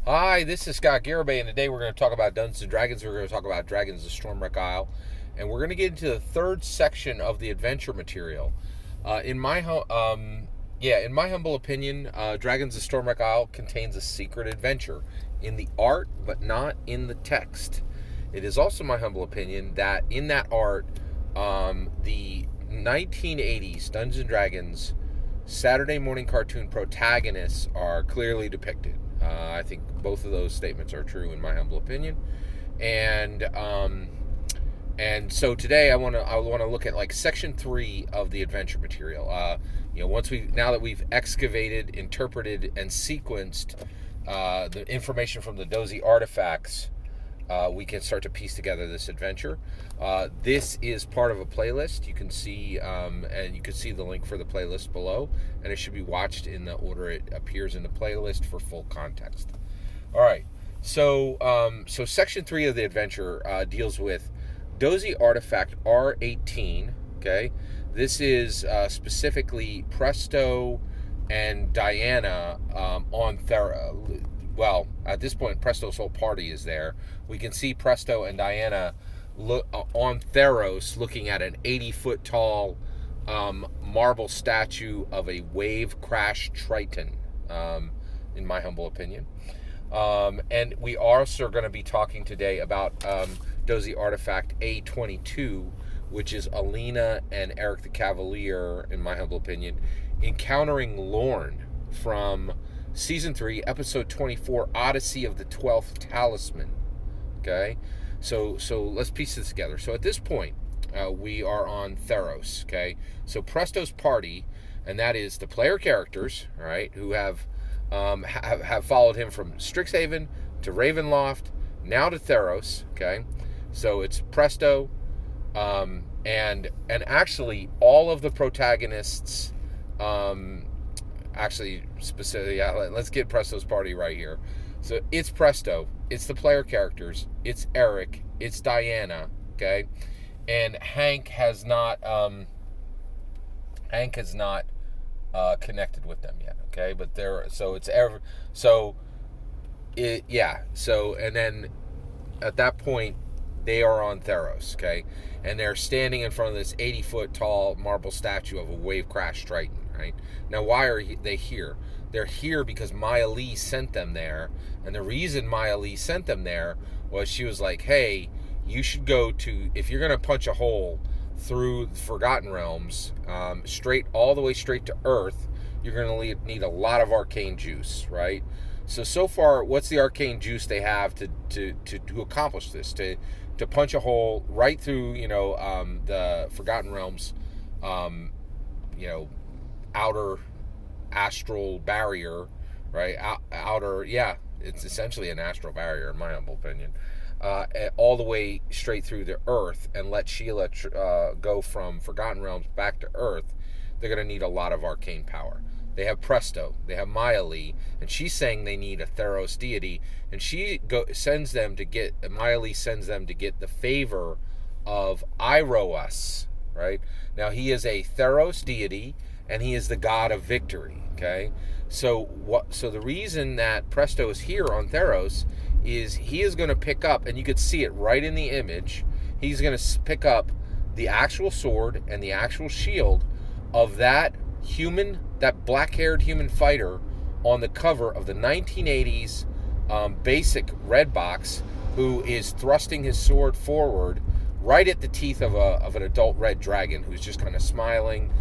Hi, this is Scott Garibay, and today we're going to talk about Dungeons and Dragons. We're going to talk about Dragons of Stormwreck Isle, and we're going to get into the third section of the adventure material. In my humble opinion, Dragons of Stormwreck Isle contains a secret adventure in the art, but not in the text. It is also my humble opinion that in that art, the 1980s Dungeons and Dragons Saturday morning cartoon protagonists are clearly depicted. I think both of those statements are true in my humble opinion, and so today I want to look at like section 3 of the adventure material. Now that we've excavated, interpreted, and sequenced the information from the Dozy artifacts, we can start to piece together this adventure. This is part of a playlist. You can see, and you can see the link for the playlist below, and it should be watched in the order it appears in the playlist for full context. All right. So section 3 of the adventure deals with Dozy artifact R18. Okay, this is specifically Presto and Diana on Theros. Well, at this point, Presto's whole party is there. We can see Presto and Diana on Theros looking at an 80-foot tall marble statue of a wave-crashed Triton, in my humble opinion. And we also are going to be talking today about Dozy Artifact A22, which is Alina and Eric the Cavalier, in my humble opinion, encountering Lorne from Season 3, Episode 24, Odyssey of the 12th Talisman. Okay? So let's piece this together. So at this point, we are on Theros. Okay? So Presto's party, and that is the player characters, all right, who have followed him from Strixhaven to Ravenloft, now to Theros. Okay? So it's Presto, and actually all of the protagonists, let's get Presto's party right here. So it's Presto, it's the player characters, it's Eric, it's Diana, okay, and Hank has not connected with them yet, okay, but and then at that point they are on Theros, okay, and they're standing in front of this 80-foot tall marble statue of a wave-crashed Triton, right? Now, why are they here? They're here because Maya Lee sent them there, and the reason Maya Lee sent them there was she was like, hey, you should go to, if you're going to punch a hole through the Forgotten Realms, all the way straight to Earth, you're going to need a lot of arcane juice, right? So far, what's the arcane juice they have to accomplish this? To punch a hole right through, the Forgotten Realms, outer astral barrier, right? It's essentially an astral barrier, in my humble opinion. All the way straight through the Earth, and let Sheila go from Forgotten Realms back to Earth. They're going to need a lot of arcane power. They have Presto, they have Maya Lee, and she's saying they need a Theros deity, and Maya Lee sends them to get the favor of Iroas, right? Now, he is a Theros deity, and he is the god of victory, okay? So the reason that Presto is here on Theros is he is going to pick up, and you could see it right in the image, he's going to pick up the actual sword and the actual shield of that black-haired human fighter on the cover of the 1980s basic red box, who is thrusting his sword forward right at the teeth of an adult red dragon who's just kind of smiling,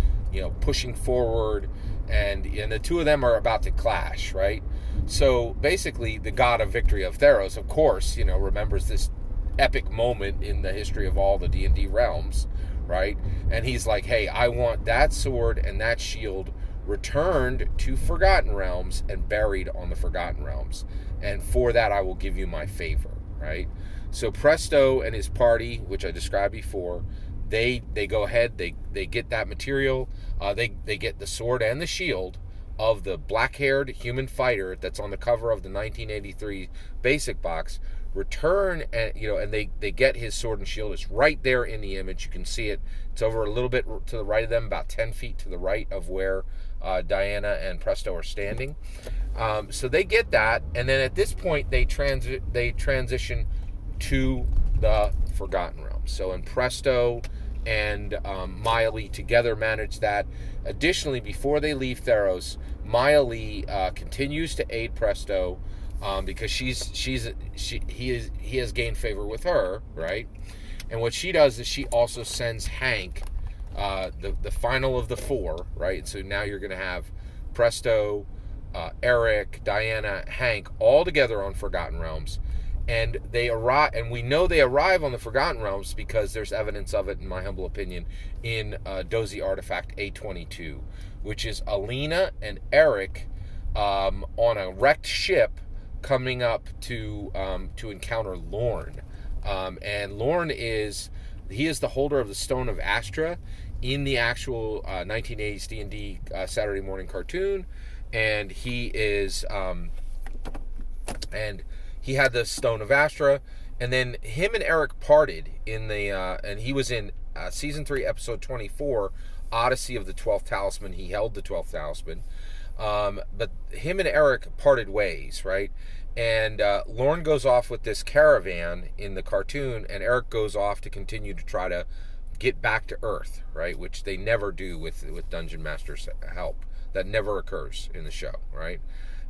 pushing forward, and the two of them are about to clash, right? So basically, the god of victory of Theros, of course, remembers this epic moment in the history of all the D&D realms, right? And he's like, hey, I want that sword and that shield returned to Forgotten Realms and buried on the Forgotten Realms. And for that, I will give you my favor, right? So Presto and his party, which I described before, they go ahead, they get that material, they get the sword and the shield of the black-haired human fighter that's on the cover of the 1983 basic box, return, and they get his sword and shield. It's right there in the image. You can see it. It's over a little bit to the right of them, about 10 feet to the right of where Diana and Presto are standing. So they get that, and then at this point they transition to the Forgotten Realms. So in Presto and Maya together manage that. Additionally, before they leave Theros, Maya continues to aid Presto because he has gained favor with her, right? And what she does is she also sends Hank, the final of the four, right? So now you're going to have Presto, Eric, Diana, Hank, all together on Forgotten Realms, and they arrive. And we know they arrive on the Forgotten Realms because there's evidence of it, in my humble opinion, in Dozy Artifact A22, which is Alina and Eric on a wrecked ship coming up to encounter Lorn. And Lorn is the holder of the Stone of Astra in the actual 1980s D&D Saturday morning cartoon, and he had the Stone of Astra, and then him and Eric parted in the and he was in season 3 episode 24, Odyssey of the 12th Talisman. He held the 12th Talisman, but him and Eric parted ways, right? And Lorn goes off with this caravan in the cartoon, and Eric goes off to continue to try to get back to Earth, right? Which they never do with Dungeon Master's help. That never occurs in the show, right?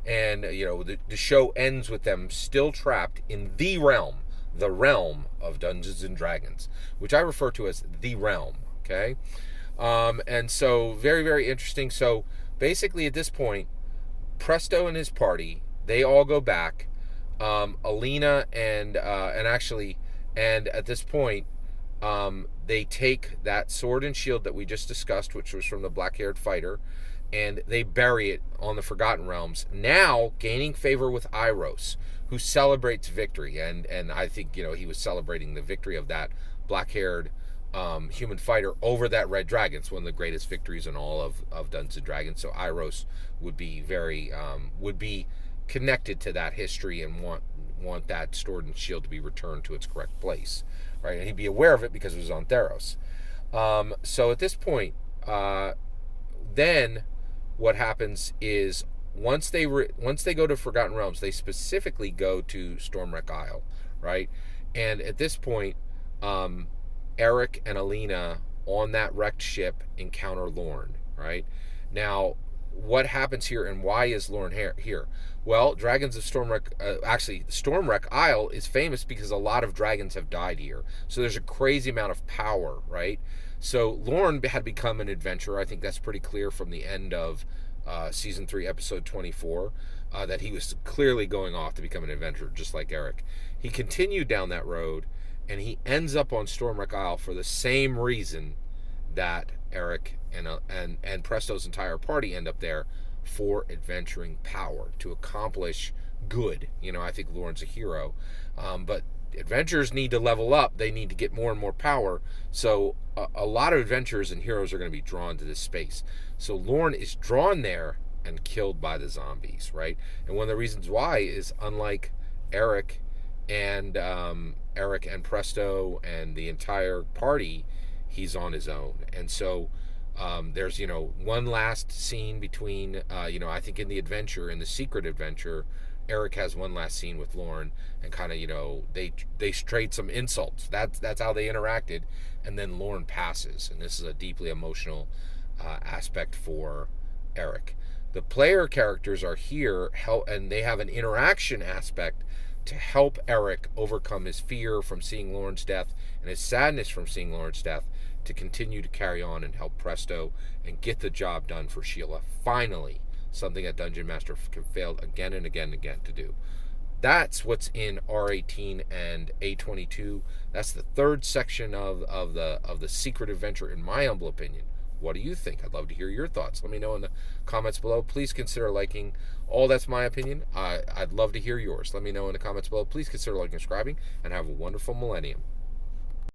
And, the show ends with them still trapped in the realm of Dungeons and Dragons, which I refer to as the realm, okay? And so, very, very interesting. So, basically, at this point, Presto and his party, they all go back. Alina and at this point, they take that sword and shield that we just discussed, which was from the black-haired fighter, and they bury it on the Forgotten Realms, now gaining favor with Iros, who celebrates victory. And I think, he was celebrating the victory of that black-haired human fighter over that red dragon. It's one of the greatest victories in all of Dungeons and Dragons. So Iros would be would be connected to that history and want that sword and shield to be returned to its correct place, right? And he'd be aware of it because it was on Theros. So at this point, then what happens is once they go to Forgotten Realms, they specifically go to Stormwreck Isle, right? And at this point, Eric and Alina on that wrecked ship encounter Lorn, right? Now, what happens here and why is Lorn here? Well, Dragons of Stormwreck, Stormwreck Isle is famous because a lot of dragons have died here. So there's a crazy amount of power, right? So Lorn had become an adventurer. I think that's pretty clear from the end of season 3, episode 24, that he was clearly going off to become an adventurer, just like Eric. He continued down that road, and he ends up on Stormwreck Isle for the same reason that Eric and Presto's entire party end up there, for adventuring power, to accomplish good. I think Lorn's a hero, but adventurers need to level up. They need to get more and more power. So a lot of adventurers and heroes are going to be drawn to this space. So Lorn is drawn there and killed by the zombies, right? And one of the reasons why is, unlike Eric and Presto and the entire party, he's on his own. And so there's one last scene between I think in the secret adventure, Eric has one last scene with Lorn, and kind of they trade some insults. That's how they interacted, and then Lorn passes, and this is a deeply emotional aspect for Eric. The player characters are here and they have an interaction aspect to help Eric overcome his fear from seeing Lorn's death and his sadness from seeing Lorn's death, to continue to carry on and help Presto and get the job done for Sheila. Finally, something that Dungeon Master failed again and again and again to do. That's what's in R18 and A22. That's the third section of the secret adventure, in my humble opinion. What do you think? I'd love to hear your thoughts. Let me know in the comments below. Please consider liking. All that's my opinion. I'd love to hear yours. Let me know in the comments below. Please consider liking and subscribing, and have a wonderful millennium.